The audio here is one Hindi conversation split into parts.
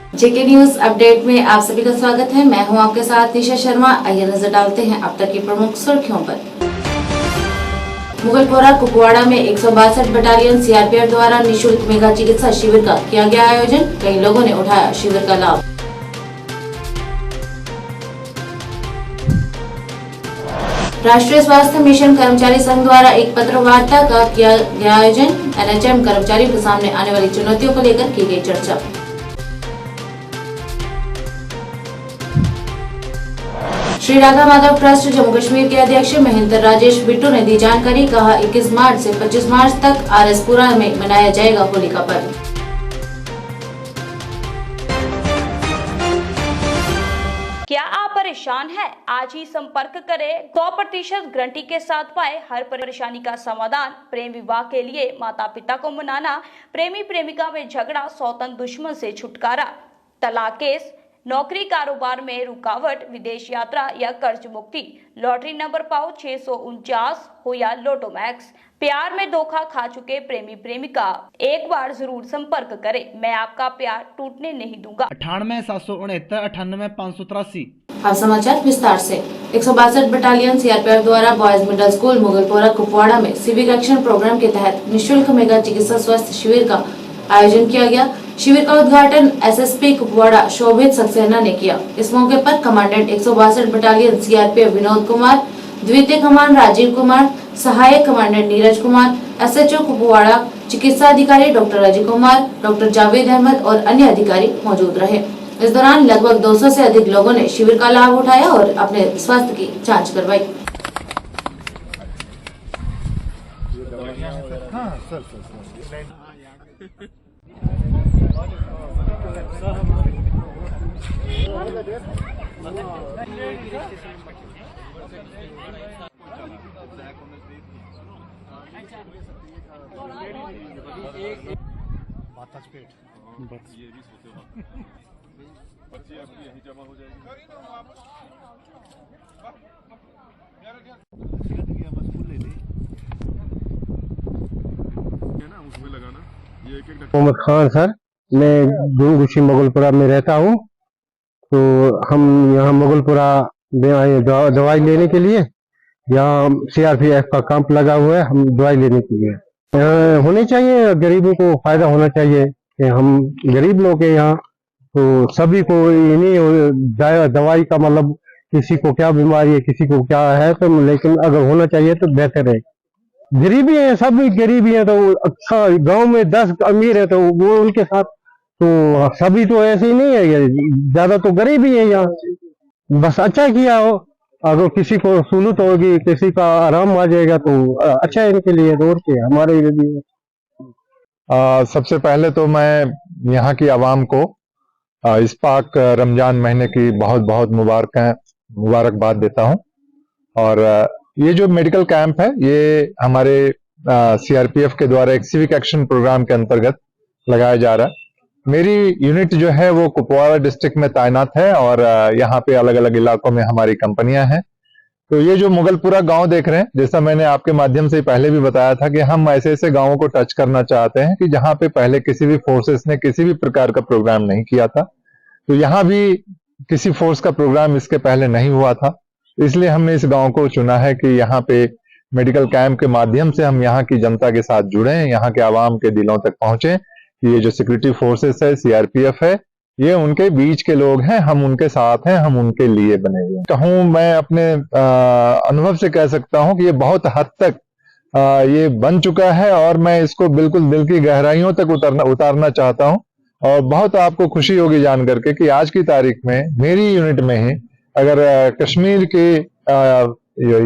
जेके न्यूज अपडेट में आप सभी का स्वागत है। मैं हूं आपके साथ निशा शर्मा। आइए नजर डालते हैं अब तक की प्रमुख सुर्खियों पर। मुगलपुरा कुपवाड़ा में 162 बटालियन सीआरपीएफ द्वारा निःशुल्क मेगा चिकित्सा शिविर का किया गया आयोजन। कई लोगों ने उठाया शिविर का लाभ। राष्ट्रीय स्वास्थ्य मिशन कर्मचारी संघ द्वारा एक पत्र वार्ता का किया गया आयोजन। एनएचएम कर्मचारियों के सामने आने वाली चुनौतियों को लेकर की गई चर्चा। श्री राधा माधव ट्रस्ट जम्मू कश्मीर के अध्यक्ष महेंद्र राजेश बिट्टू ने दी जानकारी। कहा 21 मार्च से 25 मार्च तक आरएसपुरा में मनाया जाएगा होली का पर्व। क्या आप परेशान हैं? आज ही संपर्क करें। 100% गारंटी के साथ पाए हर परेशानी का समाधान। प्रेम विवाह के लिए माता पिता को मनाना, प्रेमी प्रेमिका में झगड़ा, सौतन दुश्मन से छुटकारा, तलाक केस, नौकरी कारोबार में रुकावट, विदेश यात्रा या कर्ज मुक्ति, लॉटरी नंबर पाओ 649 हो या लोटो मैक्स, प्यार में धोखा खा चुके प्रेमी प्रेमिका, एक बार जरूर संपर्क करें। मैं आपका प्यार टूटने नहीं दूंगा। 98 769 98 583। अब समाचार विस्तार से। 162 बटालियन सीआरपीएफ द्वारा boys middle school Mughalpura Kupwara में सिविक एक्शन प्रोग्राम के तहत निःशुल्क मेगा चिकित्सा स्वास्थ्य शिविर का आयोजन किया गया। शिविर का उद्घाटन एसएसपी कुपवाड़ा शोभित सक्सेना ने किया। इस मौके पर commandant 162 battalion CRPF Vinod Kumar, द्वितीय कमान राजीव कुमार, सहायक कमांडेंट नीरज कुमार, एसएचओ कुपवाड़ा, चिकित्सा अधिकारी डॉक्टर अजय कुमार, डॉक्टर जावेद अहमद और अन्य अधिकारी मौजूद रहे। इस दौरान लगभग 200 से अधिक लोगों ने शिविर का लाभ उठाया और अपने स्वास्थ्य की जाँच करवाई। ये भी सोते वक्त पर्ची आपकी यहीं जमा हो जाएगी। ना उसमें लगाना ये एक मोहम्मद खान सर, मैं गुशी मुगलपुरा में रहता हूँ। तो हम यहाँ मुगलपुरा में आए दवाई लेने के लिए। यहाँ सीआरपीएफ का कैंप लगा हुआ है, हम दवाई लेने के लिए होने चाहिए। गरीबों को फायदा होना चाहिए कि हम गरीब लोग हैं यहाँ, तो सभी को इन्हीं दवाई का मतलब किसी को क्या बीमारी है, किसी को क्या है, तो लेकिन अगर होना चाहिए तो बेहतर है। गरीबी है, सब गरीबी है, तो अच्छा गांव में 10 अमीर है तो वो उनके साथ, तो सभी तो ऐसे ही नहीं है, ज्यादा तो गरीबी है यहाँ। बस अच्छा किया हो, अगर किसी को सहूलत होगी, किसी का आराम आ जाएगा तो अच्छा है इनके लिए, और क्या हमारे लिए। सबसे पहले तो मैं यहाँ की आवाम को इस पाक रमजान महीने की बहुत बहुत मुबारकबाद देता हूँ। और ये जो मेडिकल कैंप है ये हमारे सीआरपीएफ के द्वारा एक सिविक एक्शन प्रोग्राम के अंतर्गत लगाया जा रहा है। मेरी यूनिट जो है वो कुपवाड़ा डिस्ट्रिक्ट में तैनात है और यहाँ पे अलग अलग इलाकों में हमारी कंपनियां हैं। तो ये जो मुगलपुरा गांव देख रहे हैं, जैसा मैंने आपके माध्यम से पहले भी बताया था कि हम ऐसे ऐसे गांवों को टच करना चाहते हैं कि जहां पे पहले किसी भी फोर्सेस ने किसी भी प्रकार का प्रोग्राम नहीं किया था। तो यहाँ भी किसी फोर्स का प्रोग्राम इसके पहले नहीं हुआ था, इसलिए हमने इस गांव को चुना है कि यहाँ पे मेडिकल कैंप के माध्यम से हम यहाँ की जनता के साथ जुड़े, यहाँ के आवाम के दिलों तक पहुंचे। ये जो सिक्योरिटी फोर्सेस है, सीआरपीएफ है, ये उनके बीच के लोग हैं, हम उनके साथ हैं, हम उनके लिए बने हुए। कहूँ मैं अपने अनुभव से कह सकता हूँ कि ये बहुत हद तक ये बन चुका है और मैं इसको बिल्कुल दिल की गहराइयों तक उतारना चाहता हूँ। और बहुत आपको खुशी होगी जान करके कि आज की तारीख में मेरी यूनिट में ही अगर कश्मीर के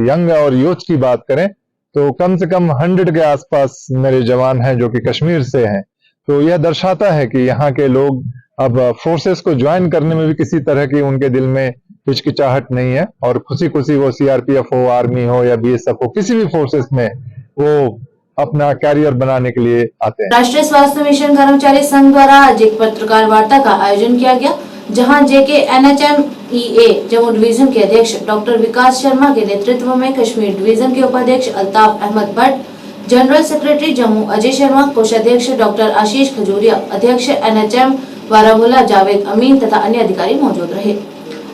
यंग और यूथ की बात करें तो कम से कम 100 के आसपास मेरे जवान हैं जो कि कश्मीर से हैं। तो यह दर्शाता है कि यहाँ के लोग अब फोर्सेस को ज्वाइन करने में भी किसी तरह की उनके दिल में हिचकिचाहट नहीं है और खुशी खुशी वो सीआरपीएफ हो, आर्मी हो या बीएसएफ हो, किसी भी फोर्सेस में वो अपना कैरियर बनाने के लिए आते हैं। राष्ट्रीय स्वास्थ्य मिशन कर्मचारी संघ द्वारा आज एक पत्रकार वार्ता का आयोजन किया गया, जहां जेके एनएचएमईए जम्मू डिवीजन के अध्यक्ष डॉक्टर विकास शर्मा के नेतृत्व में कश्मीर डिवीजन के उपाध्यक्ष अल्ताफ अहमद भट्ट, जनरल सेक्रेटरी जम्मू अजय शर्मा, कोषाध्यक्ष डॉक्टर आशीष खजूरिया, अध्यक्ष एनएचएम बारामूला जावेद अमीन तथा अन्य अधिकारी मौजूद रहे।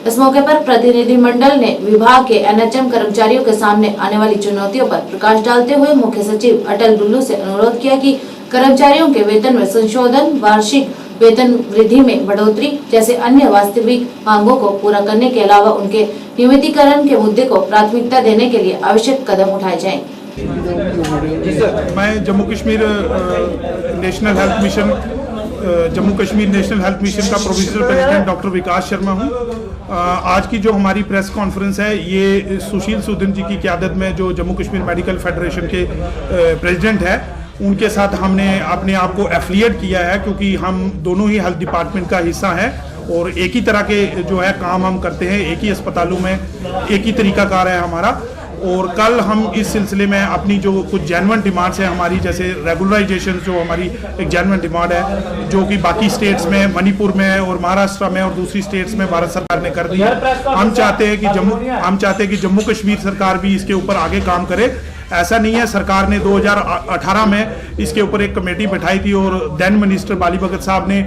इस मौके पर प्रतिनिधिमंडल ने विभाग के एनएचएम कर्मचारियों के सामने आने वाली चुनौतियों पर प्रकाश डालते हुए मुख्य सचिव अटल डुल्लू से अनुरोध किया कि कर्मचारियों के वेतन में संशोधन, वार्षिक वेतन वृद्धि में बढ़ोतरी जैसे अन्य वास्तविक मांगों को पूरा करने के अलावा उनके नियमितीकरण के मुद्दे को प्राथमिकता देने के लिए आवश्यक कदम उठाए जाएं। मैं Jammu Kashmir national health mission Jammu Kashmir national health mission का प्रोविजनल प्रेसिडेंट डॉक्टर विकास शर्मा हूँ। आज की जो हमारी प्रेस कॉन्फ्रेंस है ये सुशील सूदन जी की क़यादत में जो जम्मू कश्मीर मेडिकल फेडरेशन के प्रेसिडेंट है उनके साथ हमने अपने आप को एफिलिएट किया है, क्योंकि हम दोनों ही हेल्थ डिपार्टमेंट का हिस्सा हैं और एक ही तरह के जो है काम हम करते हैं, एक ही अस्पतालों में एक ही तरीकाकार है हमारा। और कल हम इस सिलसिले में अपनी जो कुछ जेन्युइन डिमांड्स है हमारी, जैसे रेगुलराइजेशन जो हमारी एक जेन्युइन डिमांड है जो कि बाकी स्टेट्स में, मणिपुर में और महाराष्ट्र में और दूसरी स्टेट्स में भारत सरकार ने कर दी है। हम चाहते हैं कि जम्मू कश्मीर सरकार भी इसके ऊपर आगे काम करे। ऐसा नहीं है, सरकार ने 2018 में इसके ऊपर एक कमेटी बैठाई थी और देन मिनिस्टर बाली भगत साहब ने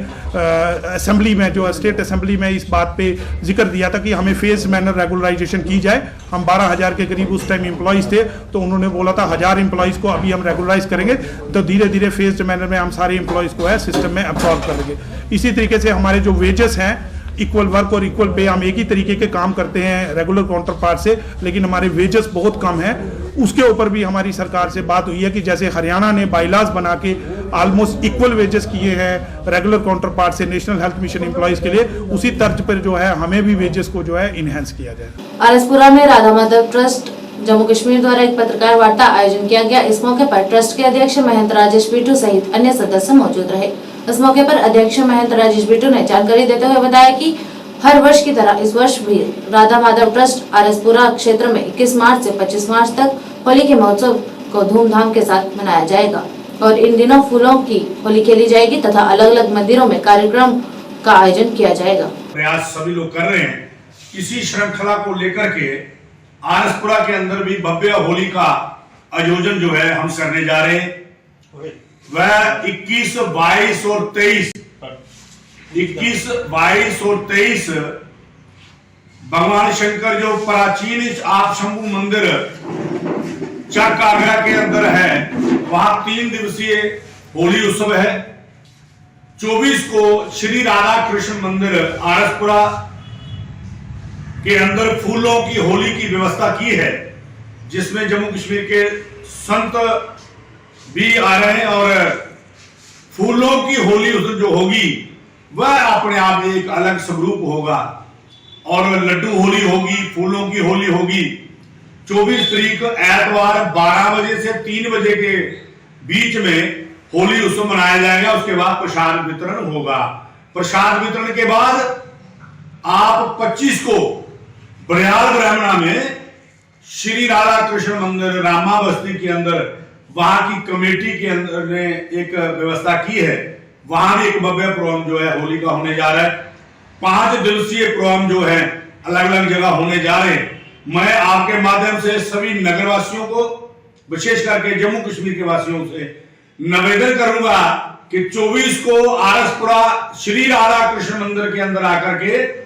असेंबली में, जो स्टेट असेंबली में इस बात पे जिक्र दिया था कि हमें फेज मैनर रेगुलराइजेशन की जाए। हम 12,000 के करीब उस टाइम एम्प्लॉइज थे, तो उन्होंने बोला था 1000 एम्प्लॉइज को अभी हम रेगुलराइज करेंगे, तो धीरे धीरे फेज मैनर में हम सारे एम्प्लॉइज को है सिस्टम में अब्सॉर्ब करेंगे। इसी तरीके से हमारे जो वेजेस हैं, इक्वल वर्क और इक्वल पे, हम एक ही तरीके के काम करते हैं रेगुलर काउंटर पार्ट से, लेकिन हमारे वेजेस बहुत कम है। उसके ऊपर भी हमारी सरकार से बात हुई है कि जैसे हरियाणा ने बाइलाज बना के ऑलमोस्ट इक्वल वेजेस किए हैं रेगुलर काउंटर पार्ट से नेशनल हेल्थ मिशन एम्प्लॉइज के लिए, उसी तर्ज पर जो है हमें भी वेजेस को जो है इनहेंस किया जाए। आरएसपुरा में राधा माधव ट्रस्ट जम्मू कश्मीर द्वारा एक पत्रकार वार्ता आयोजन किया गया। इस मौके पर ट्रस्ट के अध्यक्ष महंत राजेश बिट्टू सहित अन्य सदस्य मौजूद रहे। इस मौके पर अध्यक्ष महंत राजेश बिट्टू ने जानकारी देते हुए बताया कि हर वर्ष की तरह इस वर्ष भी राधा माधव ट्रस्ट आरएसपुरा क्षेत्र में 21 मार्च से 25 मार्च तक होली के महोत्सव को धूमधाम के साथ मनाया जाएगा और इन दिनों फूलों की होली खेली जाएगी तथा अलग अलग मंदिरों में कार्यक्रम का आयोजन किया जाएगा। प्रयास सभी लोग कर रहे हैं। इसी श्रृंखला को लेकर के आरएसपुरा के अंदर भी भव्य होली का आयोजन जो है हम करने जा रहे हैं। वह 21, 22 और 23 भगवान शंकर जो प्राचीन आप शंभू मंदिर चक आगरा के अंदर है, वहां 3 दिवसीय होली उत्सव है। 24 को श्री राधा कृष्ण मंदिर आरएसपुरा के अंदर फूलों की होली की व्यवस्था की है, जिसमें जम्मू कश्मीर के संत भी आ रहे हैं और फूलों की होली जो होगी वह अपने आप एक अलग स्वरूप होगा और लड्डू होली होगी, फूलों की होली होगी। 24 तारीख एतवार 12 बजे से 3 बजे के बीच में होली उत्सव मनाया जाएगा। उसके बाद प्रसाद वितरण होगा। प्रसाद वितरण के बाद आप 25 को बरियाल ब्राह्मणा में श्री राधा कृष्ण मंदिर रामा बस्ती के अंदर वहां की कमेटी के अंदर ने एक व्यवस्था की है, वहां भी एक भव्य प्रोग्राम जो है होली का होने जा रहा है। 5 दिवसीय प्रोग्राम जो है अलग अलग जगह होने जा रहे हैं। मैं आपके माध्यम से सभी नगरवासियों को, विशेष करके जम्मू कश्मीर के वासियों से निवेदन करूंगा कि 24 को आरएसपुरा श्री राधा कृष्ण मंदिर के अंदर आकर के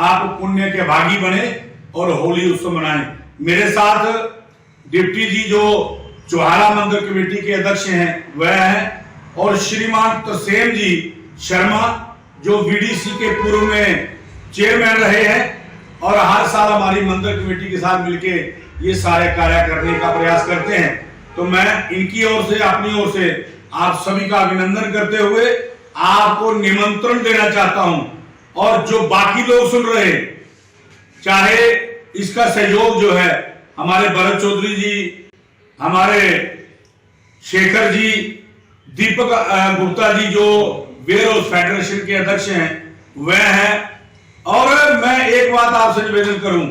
आप पुण्य के भागी बने और होली उत्सव मनाएं। मेरे साथ डिप्टी जी जो चौहारा मंदिर कमेटी के अध्यक्ष हैं वह हैं, और श्रीमान तरसेम जी शर्मा जो वीडीसी के पूर्व में चेयरमैन रहे हैं और हर साल हमारी मंदिर कमेटी के साथ मिलके ये सारे कार्य करने का प्रयास करते हैं। तो मैं इनकी ओर से, अपनी ओर से आप सभी का अभिनंदन करते हुए आपको निमंत्रण देना चाहता हूं, और जो बाकी लोग सुन रहे हैं, चाहे इसका सहयोग जो है हमारे भरत चौधरी जी, हमारे शेखर जी, दीपक गुप्ता जी जो वेयर हाउस फेडरेशन के अध्यक्ष हैं वह हैं। और मैं एक बात आपसे निवेदन करूं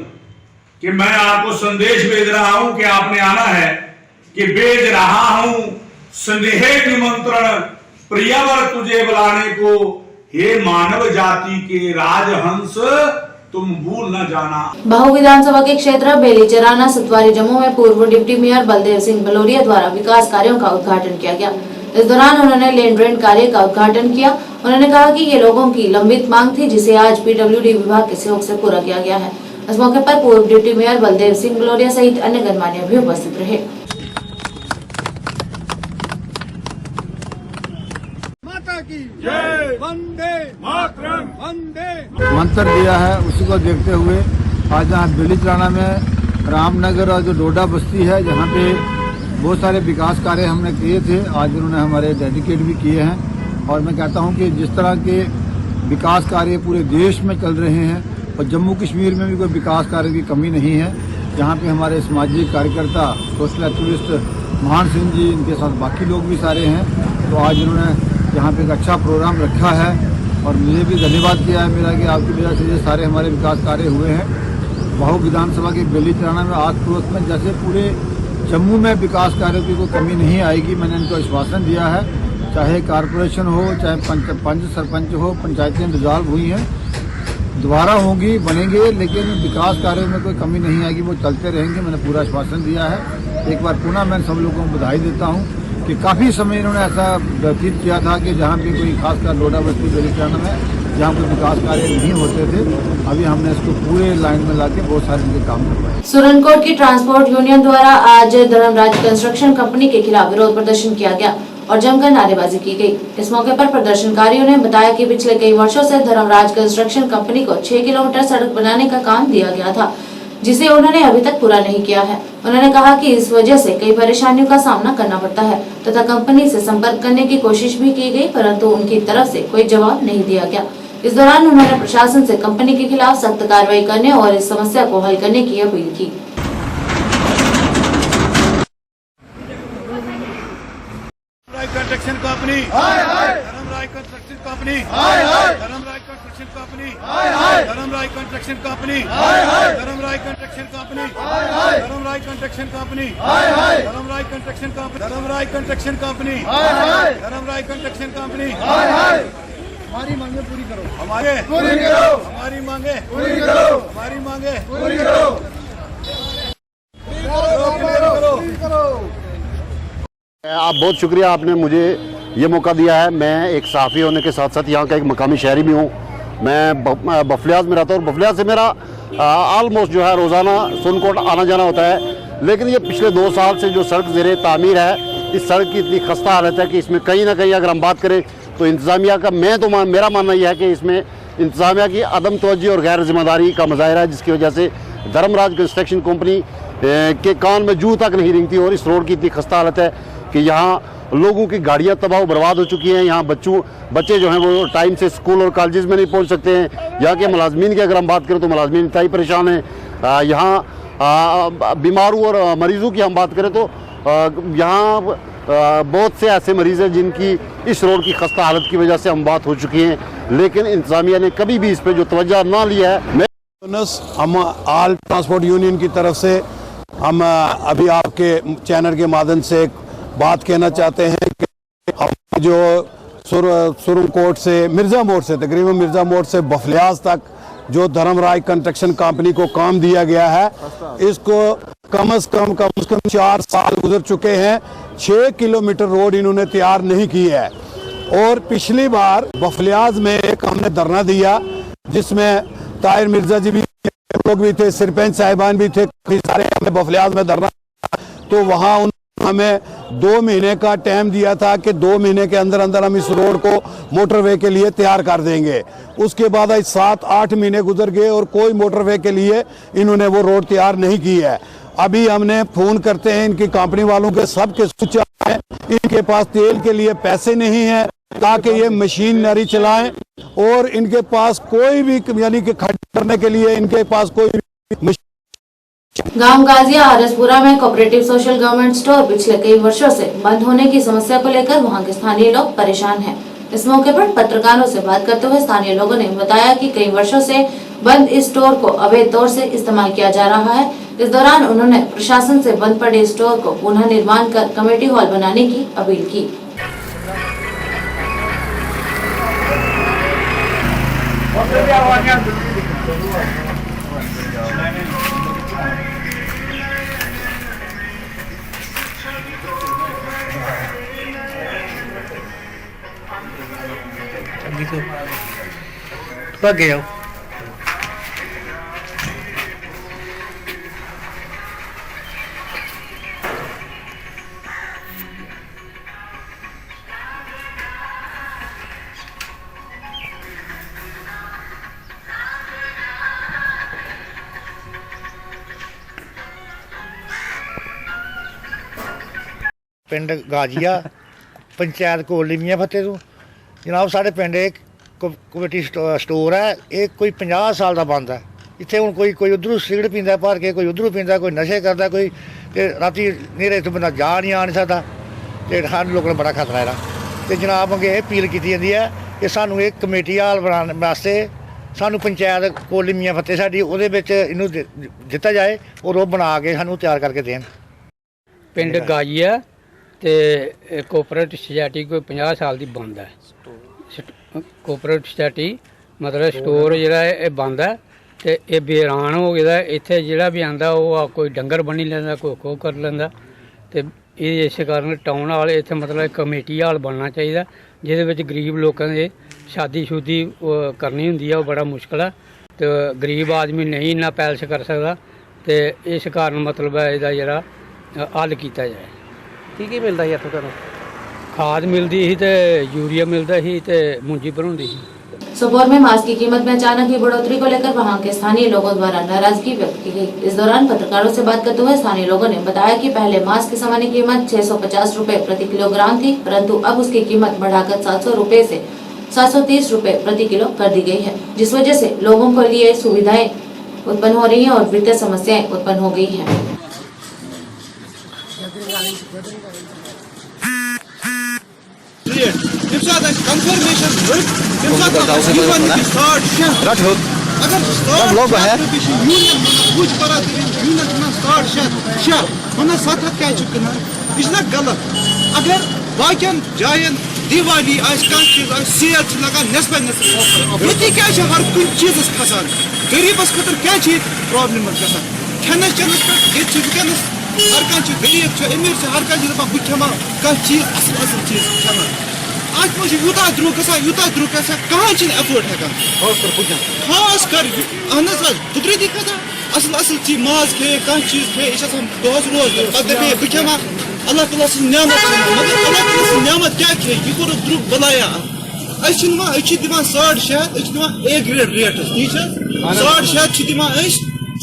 कि मैं आपको संदेश भेज रहा हूं कि आपने आना है, कि भेज रहा हूं स्नेह निमंत्रण प्रियवर तुझे बुलाने को, हे मानव जाति के राजहंस तुम भूल न जाना। बाहु विधानसभा के क्षेत्र बेली चराना सतवारी जम्मू में पूर्व डिप्टी मेयर बलदेव सिंह बलोरिया द्वारा विकास कार्यों का उद्घाटन किया गया। इस दौरान उन्होंने लेन ड्रेन कार्य का उद्घाटन किया। उन्होंने कहा कि ये लोगों की लंबित मांग थी, जिसे आज पीडब्ल्यूडी विभाग के सहयोग से पूरा किया गया है। इस मौके पर पूर्व deputy mayor Baldev Singh Gloria सहित अन्य गणमान्य भी उपस्थित रहे। मंत्र दिया है, उसी को देखते हुए आज यहाँ बेलीचराना में रामनगर और जो डोडा बस्ती है, जहाँ पे बहुत सारे विकास कार्य हमने किए थे, आज उन्होंने हमारे डेडिकेट भी किए हैं। और मैं कहता हूँ कि जिस तरह के विकास कार्य पूरे देश में चल रहे हैं और जम्मू कश्मीर में भी कोई विकास कार्य की कमी नहीं है, जहाँ पे हमारे सामाजिक कार्यकर्ता सोशल एक्टिविस्ट महान सिंह जी, इनके साथ बाकी लोग भी सारे हैं, तो आज इन्होंने यहाँ पे एक अच्छा प्रोग्राम रखा है और मुझे भी धन्यवाद किया है मेरा कि आपकी वजह से ये सारे हमारे विकास कार्य हुए हैं। बहु विधानसभा के बेलीचराना में आस पड़ोस में जैसे पूरे जम्मू में विकास कार्यों की कोई कमी नहीं आएगी, मैंने इनको आश्वासन दिया है। चाहे कॉरपोरेशन हो, चाहे पंच सरपंच हो, पंचायतें डिजॉल्व हुई हैं, दोबारा होंगी, बनेंगे, लेकिन विकास कार्यों में कोई कमी नहीं आएगी, वो चलते रहेंगे। मैंने पूरा आश्वासन दिया है। एक बार पुनः मैं सब लोगों को बधाई देता हूँ कि काफ़ी समय इन्होंने ऐसा व्यतीत किया था कि जहाँ पे कोई खासकर डोडा बस्ती बेलीचराना में जहाँ कोई विकास कार्य नहीं होते थे, अभी हमने इसको पूरे लाइन में लाके बहुत सारे इनके काम करवाए। सुरनकोट की ट्रांसपोर्ट यूनियन द्वारा आज धर्मराज कंस्ट्रक्शन कंपनी के खिलाफ विरोध प्रदर्शन किया गया और जमकर नारेबाजी की गई। इस मौके पर प्रदर्शनकारियों ने बताया कि पिछले कई वर्षों से धर्मराज कंस्ट्रक्शन कंपनी को 6 किलोमीटर सड़क बनाने का काम दिया गया था, जिसे उन्होंने अभी तक पूरा नहीं किया है। उन्होंने कहा कि इस वजह से कई परेशानियों का सामना करना पड़ता है तथा कंपनी से संपर्क करने की कोशिश भी की गई, परंतु उनकी तरफ से कोई जवाब नहीं दिया गया। इस दौरान उन्होंने प्रशासन से कंपनी के खिलाफ सख्त कार्रवाई करने और इस समस्या को हल करने की अपील की। Construction company, Dharmraj construction company, Dharmraj construction company, Dharmraj construction company, Dharmraj construction company, Dharmraj construction company, Dharmraj construction company, Dharmraj construction company, Dharmraj construction company. हमारी मांगे पूरी करो, हमारे पूरी करो, हमारी मांगे पूरी करो, हमारी मांगे पूरी करो, आप बहुत शुक्रिया, आपने मुझे ये मौका दिया है। मैं एक सहाफ़ी होने के साथ साथ यहाँ का एक मकामी शहरी भी हूँ। मैं बफलियाज में रहता हूँ और बफलियाज से मेरा ऑलमोस्ट जो है रोज़ाना सुरनकोट आना जाना होता है। लेकिन ये पिछले 2 साल से जो सड़क ज़ेरे तामीर है, इस सड़क की इतनी खस्ता हालत है कि इसमें कहीं ना कहीं अगर हम बात करें तो इंतज़ामिया का, मेरा मानना यह है कि इसमें इंतज़ामिया की अदम तवज्जो और गैर जिम्मेदारी का मुजाहिरा है, जिसकी वजह से धर्मराज कंस्ट्रक्शन कंपनी के कान में जू तक नहीं रेंगती। और इस रोड की इतनी खस्ता हालत है कि यहाँ लोगों की गाड़ियाँ तबाह बर्बाद हो चुकी हैं। यहाँ बच्चे जो हैं वो टाइम से स्कूल और कॉलेजेस में नहीं पहुँच सकते हैं। यहाँ के मुलाजमीन की अगर हम बात करें तो मुलाजमीन इंतहाई परेशान हैं। यहाँ बीमारों और मरीज़ों की हम बात करें तो यहाँ बहुत से ऐसे मरीज़ हैं जिनकी इस रोड की खस्ता हालत की वजह से हम बात हो चुकी हैं, लेकिन इंतज़ामिया ने कभी भी इस पर जो तवज्जो ना लिया है। हम ऑल ट्रांसपोर्ट यूनियन की तरफ से हम अभी आपके चैनल के माध्यम से एक बात कहना चाहते हैं कि हम जो सुरनकोट से मिर्ज़ा मोड़ से, तकरीबन मिर्ज़ा मोड़ से बफलियाज तक जो धर्मराज कंस्ट्रक्शन कंपनी को काम दिया गया है, इसको कम से कम 4 साल गुजर चुके हैं। 6 किलोमीटर रोड इन्होंने तैयार नहीं की है। और पिछली बार बफलियाज में एक हमने धरना दिया जिसमें ताहिर मिर्जा जी भी लोग भी थे, सरपंच साहिबान भी थे, सारे हमने बफलियाज में धरना, तो वहाँ हमें 2 महीने का टाइम दिया था कि 2 महीने के अंदर अंदर हम इस रोड को मोटरवे के लिए तैयार कर देंगे। उसके बाद 7-8 महीने गुजर गए और कोई मोटरवे के लिए इन्होंने वो रोड तैयार नहीं की है। अभी हमने फोन करते हैं इनकी कंपनी वालों के, सबके स्विच ऑफ है, इनके पास तेल के लिए पैसे नहीं है ताकि ये मशीनरी चलाएं, और इनके पास कोई भी यानी कि खर्च करने के लिए इनके पास कोई। गांव गाजिया आरसपुरा में कोऑपरेटिव सोशल गवर्नमेंट स्टोर पिछले कई वर्षों से बंद होने की समस्या को लेकर वहां के स्थानीय लोग परेशान हैं। इस मौके पर पत्रकारों से बात करते हुए स्थानीय लोगों ने बताया कि कई वर्षों से बंद इस स्टोर को अवैध तौर से इस्तेमाल किया जा रहा है। इस दौरान उन्होंने प्रशासन से बंद पड़े स्टोर को पुनः निर्माण कर कमेटी हॉल बनाने की अपील की। अभी तो भाग जाओ। पिंड गाजिया पंचायत कोटली मियां फतेह तो जनाब साढ़े पिंड एक कमेटी स्टोर है, ये कोई 50 साल का बंद है। इतने हूँ कोई उधरों सिगरेट पींदा भर के, कोई उधरों पींदा, कोई नशे करता, कोई राती नेरे इतों बंदा जा नहीं आ नहीं सकता। तो सारे लोगों को बड़ा खतरा है। तो जनाब अगे अपील की जाती है कि सानू एक कमेटी हाल बनाने वास्ते सानू पंचायत कोटली मियां फतेह साडी ਉਹਦੇ ਵਿੱਚ ਇਹਨੂੰ ਦਿੱਤਾ ਜਾਏ और वो बना के सानू तैयार करके देन। पिंड गाजिया ते कोऑपरेटिव सोसाइटी कोई 50 साल की बंद है। कोऑपरेटिव सोसाइटी मतलब स्टोर जिहड़ा है बंद है ते ये बेरान हो गया। इत्थे जिहड़ा भी आंदा वो कोई डंगर बनी लैंदा, कोई खो कर लैंदा। ते इस कारण टाउन हाल इत्थे मतलब कमेटी हाल बनना चाहिए जिहदे विच गरीब लोगों के शादी शुदी करनी हुंदी है, वो बड़ा मुश्किल है। तो गरीब आदमी नहीं इन्ना पैलस कर सकता। तो इस कारण मतलब है इहदा जिहड़ा हल किया जाए। की मिलता है इत्थों तुहानूं? खाद मिलती ही ते यूरिया मिलता ही ते मुंजी भराउंदी ही। सोपोर में मास्क की कीमत में अचानक ही बढ़ोतरी को लेकर वहां के स्थानीय लोगों द्वारा नाराजगी व्यक्त की गई। इस दौरान पत्रकारों से बात करते हुए स्थानीय लोगों ने बताया कि पहले मास्क की सामान्य कीमत 650 रुपए प्रति किलोग्राम थी, परंतु अब उसकी कीमत बढ़ाकर 700 रुपए से 730 रुपए प्रति किलो कर दी गई है, जिस वजह से लोगों के लिए सुविधाएं उत्पन्न हो रही है और वित्तीय समस्याएं उत्पन्न हो गई है। अगर बाकियन जायन दिवाली चीज सेल लगान नस्बे ये क्या हर कुछ चीज खसान गरीबस खतर क्या प्रॉब्लम खेनस चेनस पे वनस हर कह गरीब अमीर हर कह बह खेमा कह चीज असल असल चीज खेमा अत मे यूत द्रुग ग कहां एफोर्ड हेकान खास कर अहन कुदरती खा असल असल चीज माज खे कह चीज खे यह दोहस रोज पे बह खेमा अल्लाह ताला नियामत मगर अल्लाह ताला नियामत क्या खे यह कोर द्रुग बलाया दिवान 6.5 ए ग्रेड रेट ठीक है 6.5 दिवान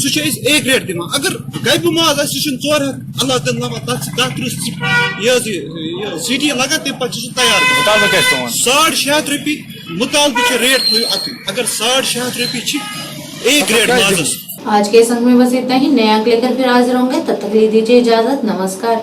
सह ए ग्रेड दिवान अगर गब माज सह 4 अल्लाह ताला सीटी लगा तम पे तैयार 6.5 रुपये मुतालबे रेट थो अगर 6.5 रुपये ए ग्रेड माजस। आज के संग में बस इतना ही। नए अंक लेकर फिर हाजिर होंगे, तब तक लीजिए इजाजत। नमस्कार।